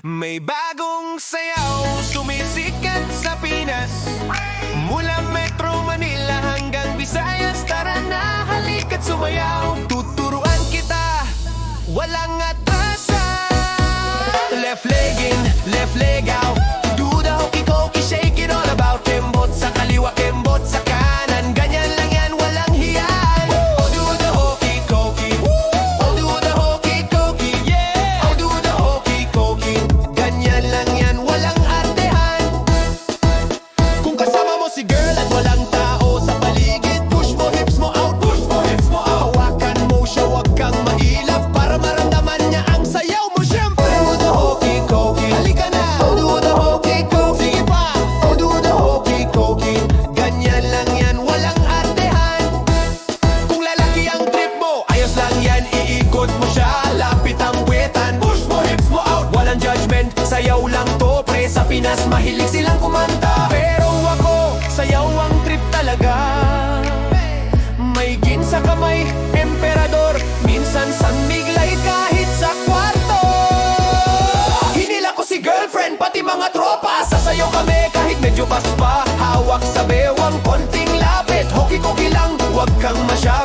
May bagong sayaw sumisikat sa Pinas, mula Metro Manila hanggang Visayas. Tara na, halika't sumayaw. Tuturuan kita, walang atrasan. Left leg in, left leg out. Do the hokey-cokey, shake it all about. Kembot sa kaliwa, kembot sa kanan. Ganyan lang yan, walang hiyan. Oh, do the hokey-cokey. Oh, do the hokey-cokey. Yeah. Oh, do the hokey-cokey. Ganyan lang yan, walang artehan. Kung kasama mo si girl at walang tao sa paligid, push mo hips mo out, push mo hips mo out. Hawakan mo siya, wag kang mailap, para maramdaman niya ang sayaw mo. Syempre, oh, do the hokey-cokey. Halika na. Oh, do the hokey-cokey. Sige pa. Oh, do the hokey-cokey. Ganyan lang yan, walang artehan. Kung lalaki ang trip mo, ayos lang yan, iikot mo siya. Lapit ang puwetan, push mo hips mo out. Walang judgment, sayaw lang to, pre. Sa Pinas, mahilig silang kumanta. Pero ako, sayaw ang trip talaga. May gin sa kamay, emperador. Minsan sanmiglay kahit sa kwarto. Hinila ko si girlfriend, pati mga tropa. Sasayaw kami kahit medyo baspa. Hawak sa bewang, konting lapit. Hoki-koki lang, wag kang masyado